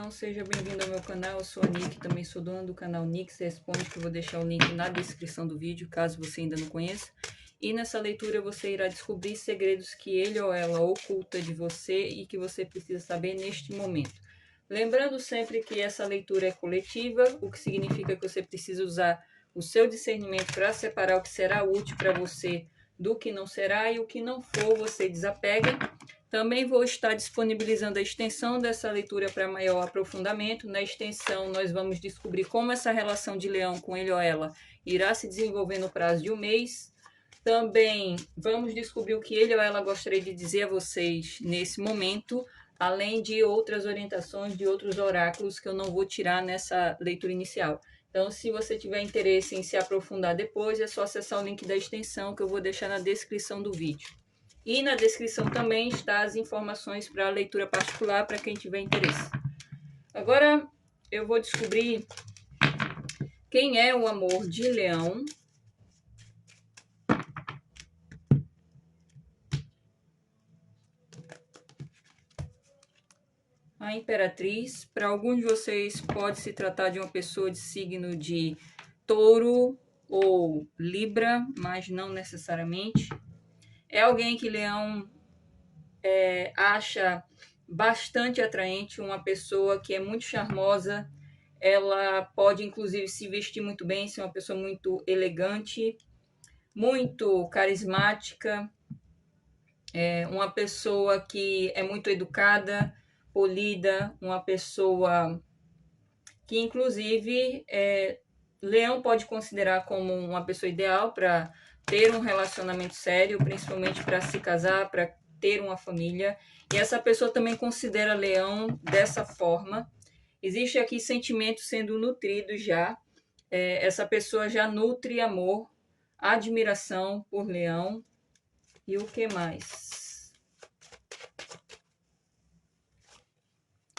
Leão, seja bem-vindo ao meu canal. Eu sou a Nick, também sou dona do canal Nix Responde, que eu vou deixar o link na descrição do vídeo, caso você ainda não conheça. E nessa leitura você irá descobrir segredos que ele ou ela oculta de você e que você precisa saber neste momento. Lembrando sempre que essa leitura é coletiva, o que significa que você precisa usar o seu discernimento para separar o que será útil para você do que não será, e o que não for você desapega. Também vou estar disponibilizando a extensão dessa leitura para maior aprofundamento. Na extensão, nós vamos descobrir como essa relação de leão com ele ou ela irá se desenvolver no prazo de um mês. Também vamos descobrir o que ele ou ela gostaria de dizer a vocês nesse momento, além de outras orientações de outros oráculos que eu não vou tirar nessa leitura inicial. Então, se você tiver interesse em se aprofundar depois, é só acessar o link da extensão que eu vou deixar na descrição do vídeo. E na descrição também está as informações para a leitura particular, para quem tiver interesse. Agora eu vou descobrir quem é o amor de Leão. A Imperatriz. Para alguns de vocês pode se tratar de uma pessoa de signo de Touro ou Libra, mas não necessariamente. É alguém que Leão acha bastante atraente, uma pessoa que é muito charmosa. Ela pode, inclusive, se vestir muito bem, ser uma pessoa muito elegante, muito carismática, uma pessoa que é muito educada, polida, uma pessoa que, inclusive, Leão pode considerar como uma pessoa ideal para ter um relacionamento sério, principalmente para se casar, para ter uma família. E essa pessoa também considera Leão dessa forma. Existe aqui sentimento sendo nutrido já. Essa pessoa já nutre amor, admiração por Leão. E o que mais?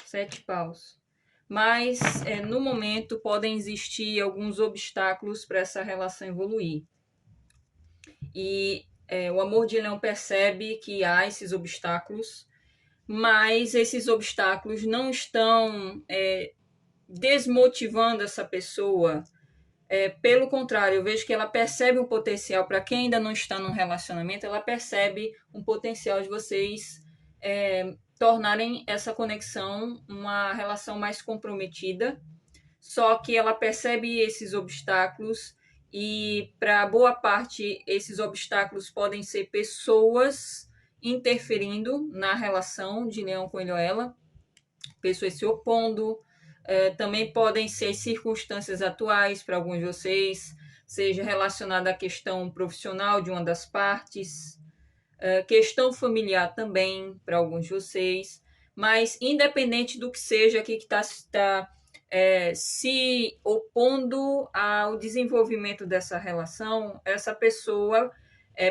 7 paus. Mas no momento podem existir alguns obstáculos para essa relação evoluir. E o amor de Leão percebe que há esses obstáculos, mas esses obstáculos não estão desmotivando essa pessoa. Pelo contrário, eu vejo que ela percebe um potencial. Para quem ainda não está num relacionamento, ela percebe um potencial de vocês tornarem essa conexão uma relação mais comprometida. Só que ela percebe esses obstáculos, e para boa parte esses obstáculos podem ser pessoas interferindo na relação de Leão com ele ou ela, pessoas se opondo. Também podem ser circunstâncias atuais para alguns de vocês, seja relacionada à questão profissional de uma das partes, questão familiar também para alguns de vocês. Mas independente do que seja aqui que está se opondo ao desenvolvimento dessa relação, essa pessoa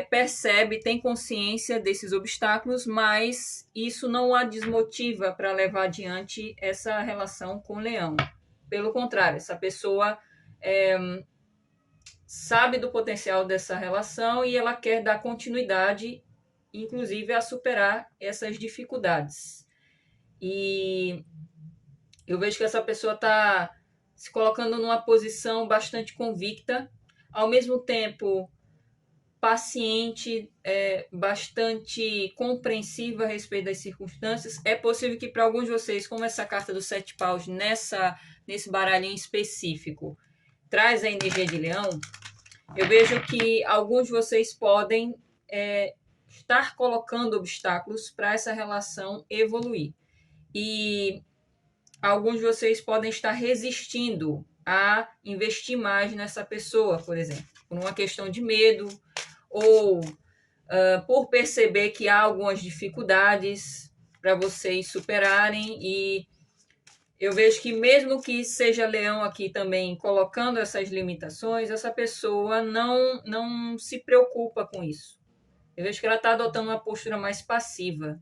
percebe, tem consciência desses obstáculos, mas isso não a desmotiva para levar adiante essa relação com o Leão. Pelo contrário, essa pessoa sabe do potencial dessa relação e ela quer dar continuidade, inclusive a superar essas dificuldades. E eu vejo que essa pessoa está se colocando numa posição bastante convicta, ao mesmo tempo paciente, bastante compreensiva a respeito das circunstâncias. É possível que para alguns de vocês, como essa carta dos 7 paus nesse baralho em específico traz a energia de Leão, eu vejo que alguns de vocês podem estar colocando obstáculos para essa relação evoluir. E alguns de vocês podem estar resistindo a investir mais nessa pessoa, por exemplo, por uma questão de medo, ou por perceber que há algumas dificuldades para vocês superarem. E eu vejo que mesmo que seja Leão aqui também colocando essas limitações, essa pessoa não se preocupa com isso. Eu vejo que ela está adotando uma postura mais passiva,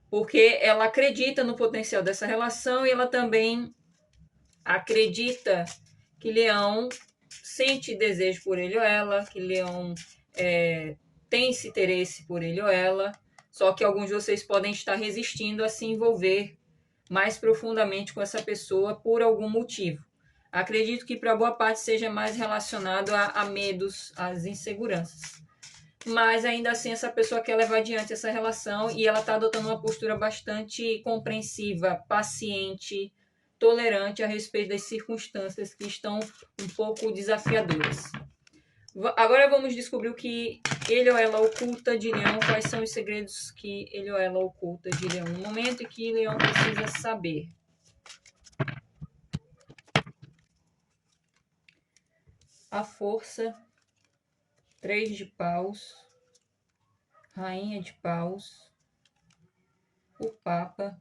porque ela acredita no potencial dessa relação e ela também acredita que Leão sente desejo por ele ou ela, que Leão tem esse interesse por ele ou ela, só que alguns de vocês podem estar resistindo a se envolver mais profundamente com essa pessoa por algum motivo. Acredito que para boa parte seja mais relacionado a medos, às inseguranças. Mas ainda assim essa pessoa quer levar adiante essa relação e ela está adotando uma postura bastante compreensiva, paciente, tolerante a respeito das circunstâncias que estão um pouco desafiadoras. Agora vamos descobrir o que ele ou ela oculta de Leão, quais são os segredos que ele ou ela oculta de Leão, no momento em que Leão precisa saber. A força, 3 de paus, rainha de paus, o papa,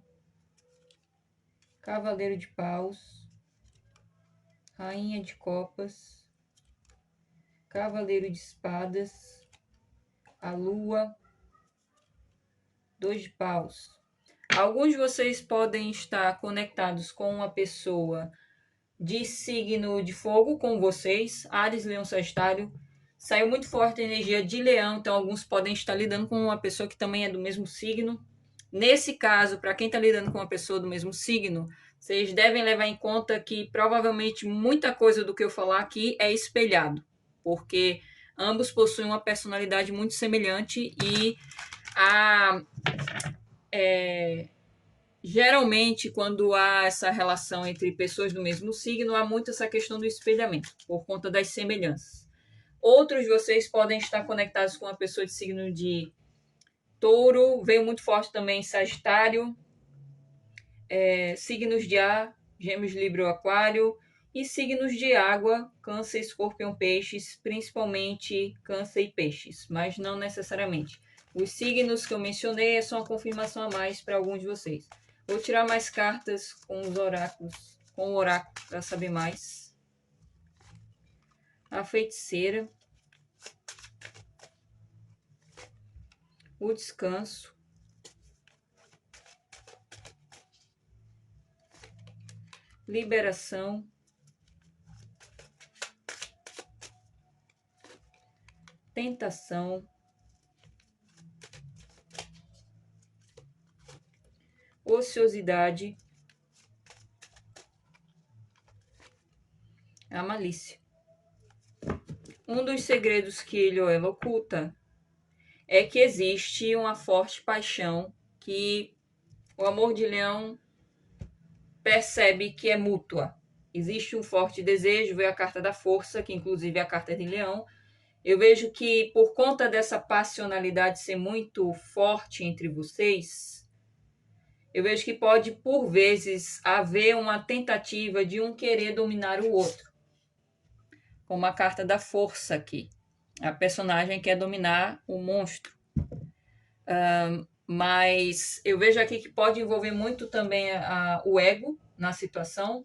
cavaleiro de paus, rainha de copas, cavaleiro de espadas, a lua, 2 de paus. Alguns de vocês podem estar conectados com uma pessoa de signo de fogo, com vocês, Áries, Leão, Sagitário. Saiu muito forte a energia de Leão, então alguns podem estar lidando com uma pessoa que também é do mesmo signo. Nesse caso, para quem está lidando com uma pessoa do mesmo signo, vocês devem levar em conta que provavelmente muita coisa do que eu falar aqui é espelhado, porque ambos possuem uma personalidade muito semelhante e geralmente, quando há essa relação entre pessoas do mesmo signo, há muito essa questão do espelhamento, por conta das semelhanças. Outros de vocês podem estar conectados com uma pessoa de signo de touro, veio muito forte também Sagitário, signos de ar, Gêmeos, Libra, Aquário, e signos de água, Câncer, Escorpião, Peixes, principalmente Câncer e Peixes, mas não necessariamente. Os signos que eu mencionei é só uma confirmação a mais para alguns de vocês. Vou tirar mais cartas com os oráculos, com o oráculo para saber mais. A feiticeira, o descanso, liberação, tentação, ociosidade, a malícia. Um dos segredos que ele ou ela oculta é que existe uma forte paixão que o amor de Leão percebe que é mútua. Existe um forte desejo, veio a carta da força, que inclusive é a carta de Leão. Eu vejo que por conta dessa passionalidade ser muito forte entre vocês, eu vejo que pode, por vezes, haver uma tentativa de um querer dominar o outro. Como a carta da força aqui. A personagem quer dominar o monstro. Mas eu vejo aqui que pode envolver muito também o ego na situação,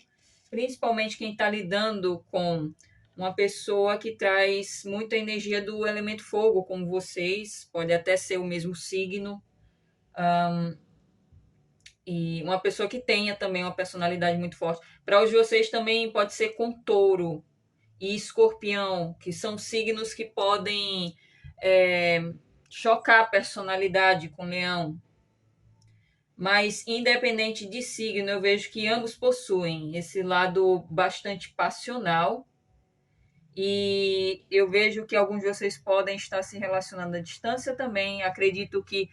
principalmente quem está lidando com uma pessoa que traz muita energia do elemento fogo, como vocês, pode até ser o mesmo signo, e uma pessoa que tenha também uma personalidade muito forte. Para os de vocês também pode ser com touro e escorpião, que são signos que podem chocar a personalidade com leão. Mas, independente de signo, eu vejo que ambos possuem esse lado bastante passional. E eu vejo que alguns de vocês podem estar se relacionando à distância também. Acredito que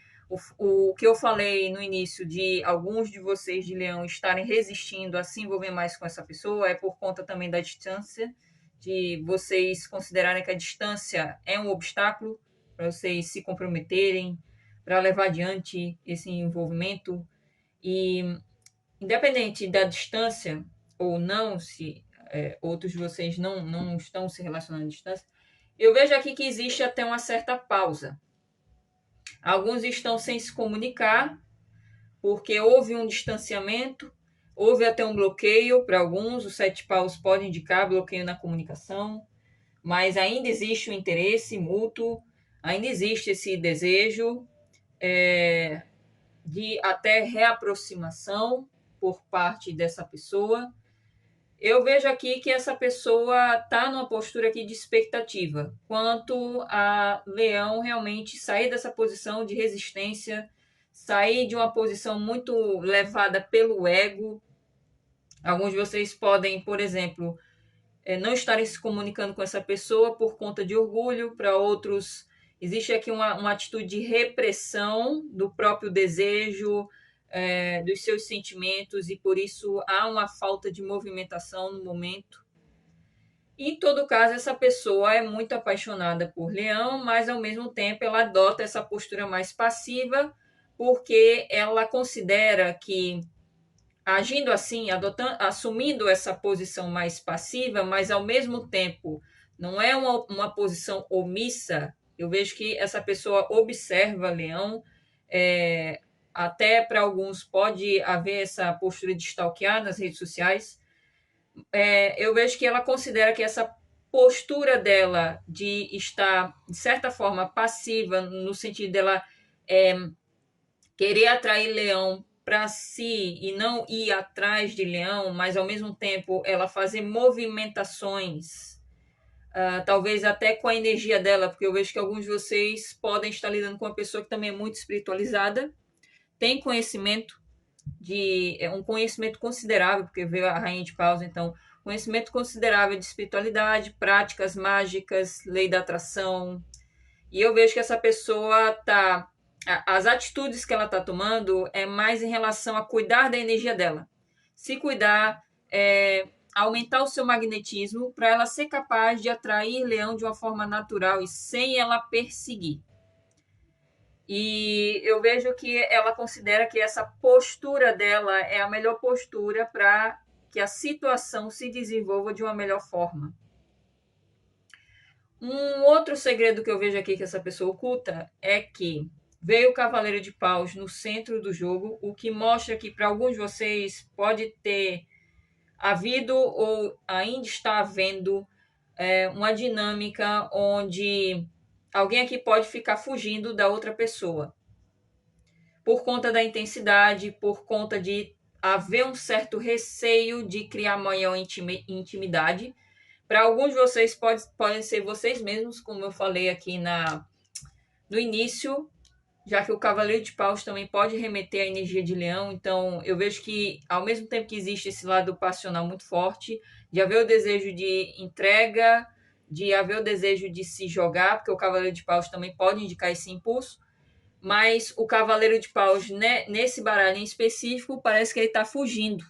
o que eu falei no início de alguns de vocês de Leão estarem resistindo a se envolver mais com essa pessoa é por conta também da distância, de vocês considerarem que a distância é um obstáculo para vocês se comprometerem, para levar adiante esse envolvimento. E independente da distância ou não, se outros de vocês não estão se relacionando à distância, eu vejo aqui que existe até uma certa pausa. Alguns estão sem se comunicar, porque houve um distanciamento, houve até um bloqueio para alguns, os 7 paus pode indicar bloqueio na comunicação, mas ainda existe o interesse mútuo, ainda existe esse desejo de até reaproximação por parte dessa pessoa. Eu vejo aqui que essa pessoa está numa postura aqui de expectativa, quanto a Leão realmente sair dessa posição de resistência, sair de uma posição muito levada pelo ego. Alguns de vocês podem, por exemplo, não estarem se comunicando com essa pessoa por conta de orgulho. Para outros, existe aqui uma atitude de repressão do próprio desejo, dos seus sentimentos, e por isso há uma falta de movimentação no momento. Em todo caso, essa pessoa é muito apaixonada por Leão, mas ao mesmo tempo ela adota essa postura mais passiva, porque ela considera que agindo assim, assumindo essa posição mais passiva, mas ao mesmo tempo não é uma posição omissa. Eu vejo que essa pessoa observa Leão, até para alguns pode haver essa postura de stalkear nas redes sociais. Eu vejo que ela considera que essa postura dela de estar, de certa forma, passiva, no sentido dela querer atrair Leão para si e não ir atrás de Leão, mas ao mesmo tempo ela fazer movimentações, talvez até com a energia dela, porque eu vejo que alguns de vocês podem estar lidando com uma pessoa que também é muito espiritualizada, tem conhecimento, um conhecimento considerável, porque veio a Rainha de Paus, então, conhecimento considerável de espiritualidade, práticas mágicas, lei da atração, e eu vejo que essa pessoa tá. As atitudes que ela está tomando é mais em relação a cuidar da energia dela. Se cuidar, aumentar o seu magnetismo para ela ser capaz de atrair Leão de uma forma natural e sem ela perseguir. E eu vejo que ela considera que essa postura dela é a melhor postura para que a situação se desenvolva de uma melhor forma. Um outro segredo que eu vejo aqui que essa pessoa oculta é que veio o Cavaleiro de Paus no centro do jogo, o que mostra que para alguns de vocês pode ter havido ou ainda está havendo uma dinâmica onde alguém aqui pode ficar fugindo da outra pessoa. Por conta da intensidade, por conta de haver um certo receio de criar maior intimidade. Para alguns de vocês podem ser vocês mesmos, como eu falei aqui no início, já que o Cavaleiro de Paus também pode remeter à energia de Leão. Então, eu vejo que, ao mesmo tempo que existe esse lado passional muito forte, de haver o desejo de entrega, de haver o desejo de se jogar, porque o Cavaleiro de Paus também pode indicar esse impulso, mas o Cavaleiro de Paus, né, nesse baralho em específico, parece que ele está fugindo.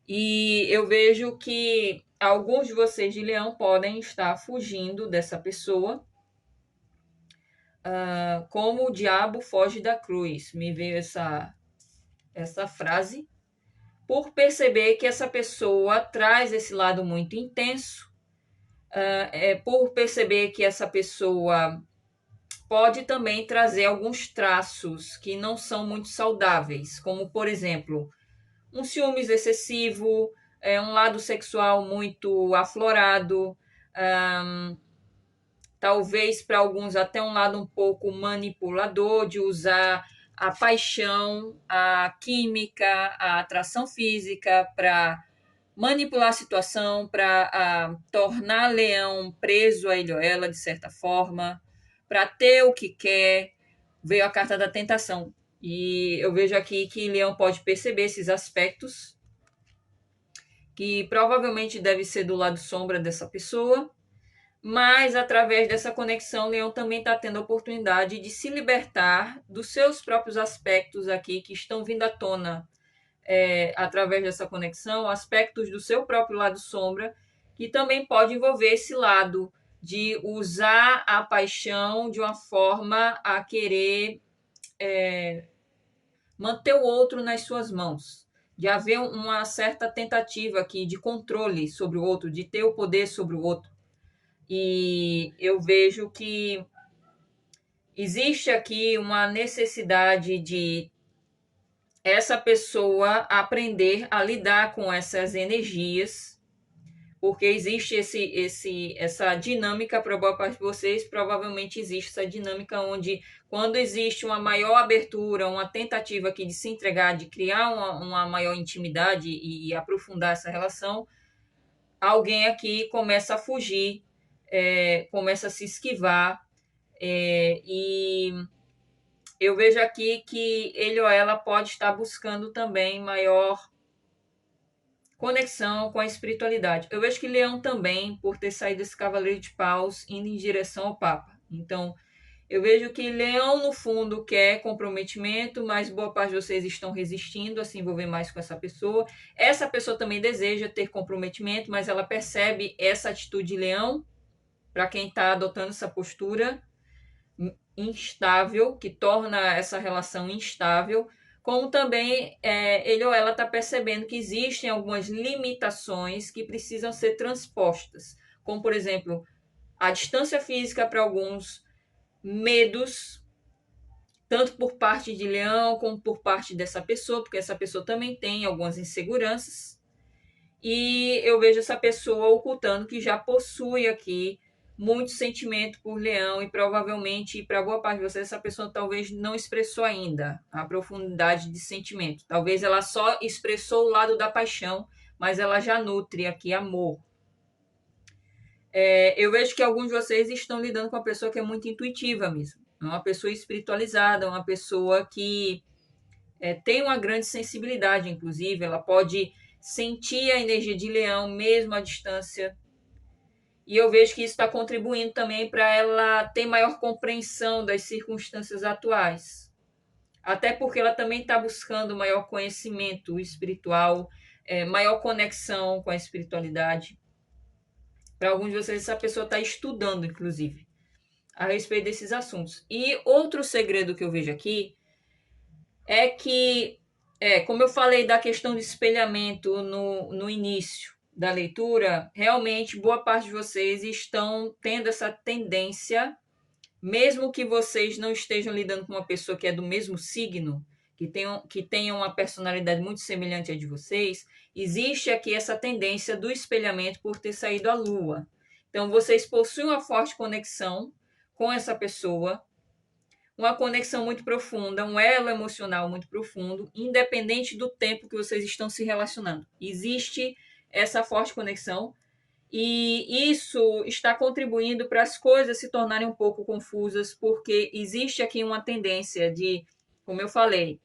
E eu vejo que alguns de vocês de Leão podem estar fugindo dessa pessoa, como o diabo foge da cruz. Me veio essa frase, por perceber que essa pessoa traz esse lado muito intenso, por perceber que essa pessoa pode também trazer alguns traços que não são muito saudáveis, como, por exemplo, um ciúmes excessivo, um lado sexual muito aflorado, talvez para alguns até um lado um pouco manipulador, de usar a paixão, a química, a atração física para manipular a situação, para tornar Leão preso a ele ou ela, de certa forma, para ter o que quer. Veio a carta da tentação. E eu vejo aqui que Leão pode perceber esses aspectos, que provavelmente deve ser do lado sombra dessa pessoa, mas através dessa conexão, Leão também está tendo a oportunidade de se libertar dos seus próprios aspectos aqui que estão vindo à tona através dessa conexão, aspectos do seu próprio lado sombra, que também pode envolver esse lado de usar a paixão de uma forma a querer manter o outro nas suas mãos, de haver uma certa tentativa aqui de controle sobre o outro, de ter o poder sobre o outro. E eu vejo que existe aqui uma necessidade de essa pessoa aprender a lidar com essas energias, porque existe essa dinâmica para boa parte de vocês, provavelmente existe essa dinâmica onde, quando existe uma maior abertura, uma tentativa aqui de se entregar, de criar uma maior intimidade e aprofundar essa relação, alguém aqui começa a fugir, começa a se esquivar, e eu vejo aqui que ele ou ela pode estar buscando também maior conexão com a espiritualidade. Eu vejo que Leão também, por ter saído esse Cavaleiro de Paus, indo em direção ao Papa. Então, eu vejo que Leão, no fundo, quer comprometimento, mas boa parte de vocês estão resistindo a se envolver mais com essa pessoa. Essa pessoa também deseja ter comprometimento, mas ela percebe essa atitude de Leão, para quem está adotando essa postura instável, que torna essa relação instável, como também ele ou ela está percebendo que existem algumas limitações que precisam ser transpostas, como, por exemplo, a distância física para alguns, medos, tanto por parte de Leão como por parte dessa pessoa, porque essa pessoa também tem algumas inseguranças. E eu vejo essa pessoa ocultando que já possui aqui muito sentimento por Leão e provavelmente, para boa parte de vocês, essa pessoa talvez não expressou ainda a profundidade de sentimento. Talvez ela só expressou o lado da paixão, mas ela já nutre aqui amor. Eu vejo que alguns de vocês estão lidando com uma pessoa que é muito intuitiva mesmo. Uma pessoa espiritualizada, uma pessoa que tem uma grande sensibilidade, inclusive. Ela pode sentir a energia de Leão mesmo à distância. E eu vejo que isso está contribuindo também para ela ter maior compreensão das circunstâncias atuais. Até porque ela também está buscando maior conhecimento espiritual, maior conexão com a espiritualidade. Para alguns de vocês, essa pessoa está estudando, inclusive, a respeito desses assuntos. E outro segredo que eu vejo aqui é que, como eu falei da questão de espelhamento no início da leitura, realmente boa parte de vocês estão tendo essa tendência, mesmo que vocês não estejam lidando com uma pessoa que é do mesmo signo, que tenha uma personalidade muito semelhante à de vocês, existe aqui essa tendência do espelhamento por ter saído a Lua. Então, vocês possuem uma forte conexão com essa pessoa, uma conexão muito profunda, um elo emocional muito profundo, independente do tempo que vocês estão se relacionando. Existe essa forte conexão e isso está contribuindo para as coisas se tornarem um pouco confusas, porque existe aqui uma tendência de, como eu falei,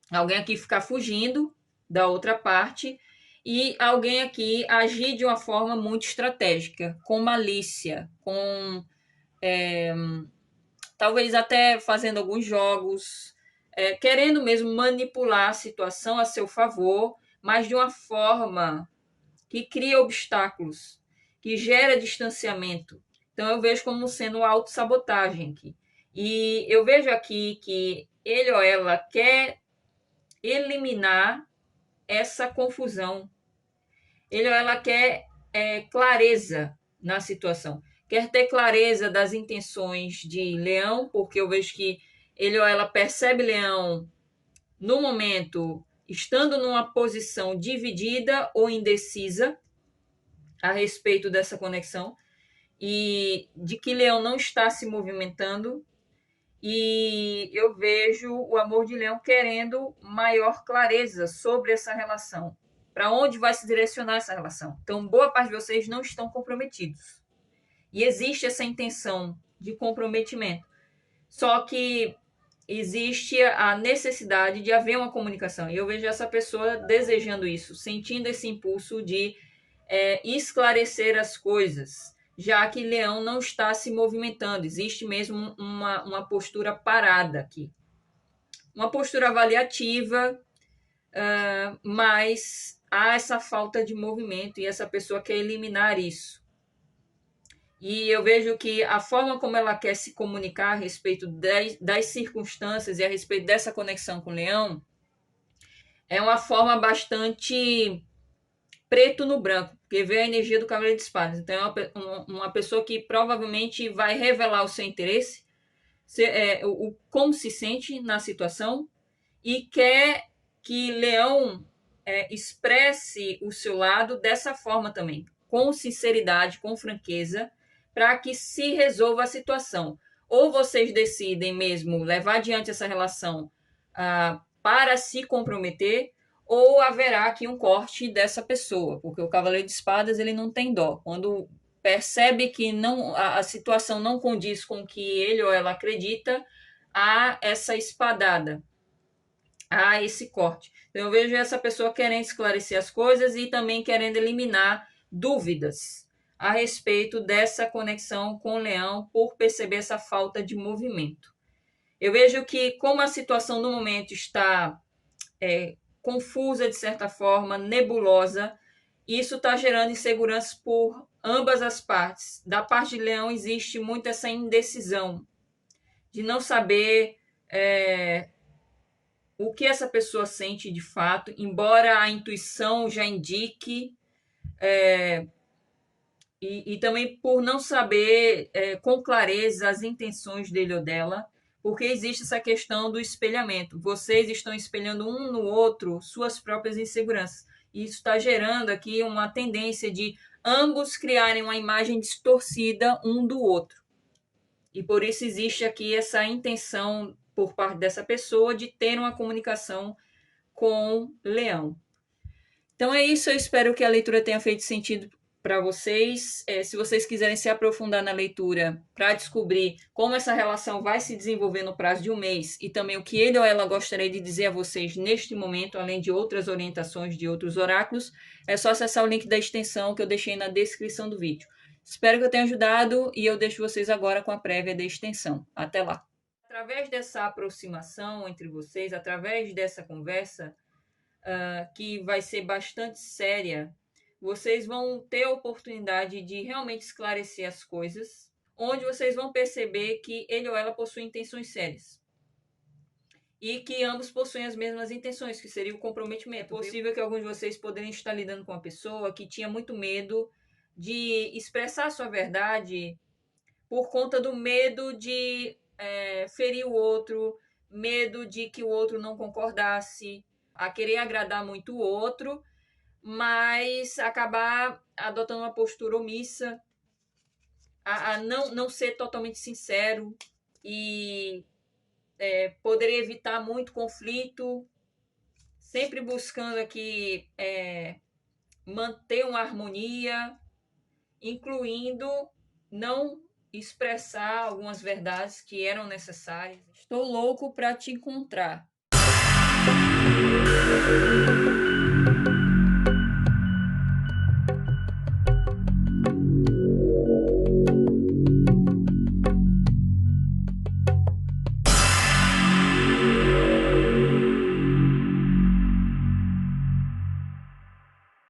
alguém aqui ficar fugindo da outra parte e alguém aqui agir de uma forma muito estratégica, com malícia, com talvez até fazendo alguns jogos, querendo mesmo manipular a situação a seu favor, mas de uma forma que cria obstáculos, que gera distanciamento. Então eu vejo como sendo autossabotagem aqui. E eu vejo aqui que ele ou ela quer eliminar essa confusão. Ele ou ela quer clareza na situação. Quer ter clareza das intenções de Leão, porque eu vejo que ele ou ela percebe Leão no momento estando numa posição dividida ou indecisa a respeito dessa conexão e de que Leão não está se movimentando. E eu vejo o amor de Leão querendo maior clareza sobre essa relação. Para onde vai se direcionar essa relação? Então, boa parte de vocês não estão comprometidos. E existe essa intenção de comprometimento. Só que existe a necessidade de haver uma comunicação. E eu vejo essa pessoa desejando isso, sentindo esse impulso de esclarecer as coisas, já que Leão não está se movimentando. Existe mesmo uma postura parada aqui. Uma postura avaliativa, mas há essa falta de movimento e essa pessoa quer eliminar isso. E eu vejo que a forma como ela quer se comunicar a respeito das circunstâncias e a respeito dessa conexão com o Leão é uma forma bastante preto no branco, porque vê a energia do Cavaleiro de Espadas. Então, é uma pessoa que provavelmente vai revelar o seu interesse, como se sente na situação, e quer que Leão expresse o seu lado dessa forma também, com sinceridade, com franqueza, para que se resolva a situação. Ou vocês decidem mesmo levar adiante essa relação para se comprometer, ou haverá aqui um corte dessa pessoa, porque o Cavaleiro de Espadas ele não tem dó. Quando percebe que a situação não condiz com o que ele ou ela acredita, há essa espadada, há esse corte. Então, eu vejo essa pessoa querendo esclarecer as coisas e também querendo eliminar dúvidas a respeito dessa conexão com o leão por perceber essa falta de movimento. Eu vejo que, como a situação no momento está confusa, de certa forma, nebulosa, isso está gerando inseguranças por ambas as partes. Da parte de leão existe muito essa indecisão de não saber o que essa pessoa sente de fato, embora a intuição já indique, e também por não saber com clareza as intenções dele ou dela, porque existe essa questão do espelhamento. Vocês estão espelhando um no outro suas próprias inseguranças. E isso está gerando aqui uma tendência de ambos criarem uma imagem distorcida um do outro. E por isso existe aqui essa intenção por parte dessa pessoa de ter uma comunicação com Leão. Então é isso, eu espero que a leitura tenha feito sentido para vocês. Se vocês quiserem se aprofundar na leitura para descobrir como essa relação vai se desenvolver no prazo de um mês e também o que ele ou ela gostaria de dizer a vocês neste momento, além de outras orientações de outros oráculos, é só acessar o link da extensão que eu deixei na descrição do vídeo. Espero que eu tenha ajudado e eu deixo vocês agora com a prévia da extensão. Até lá! Através dessa aproximação entre vocês, através dessa conversa, que vai ser bastante séria, vocês vão ter a oportunidade de realmente esclarecer as coisas, onde vocês vão perceber que ele ou ela possui intenções sérias. E que ambos possuem as mesmas intenções, que seria o comprometimento. É possível que alguns de vocês poderiam estar lidando com uma pessoa que tinha muito medo de expressar sua verdade por conta do medo de ferir o outro, medo de que o outro não concordasse, a querer agradar muito o outro, mas acabar adotando uma postura omissa, a não ser totalmente sincero e poderia evitar muito conflito, sempre buscando aqui manter uma harmonia, incluindo não expressar algumas verdades que eram necessárias. Estou louco para te encontrar.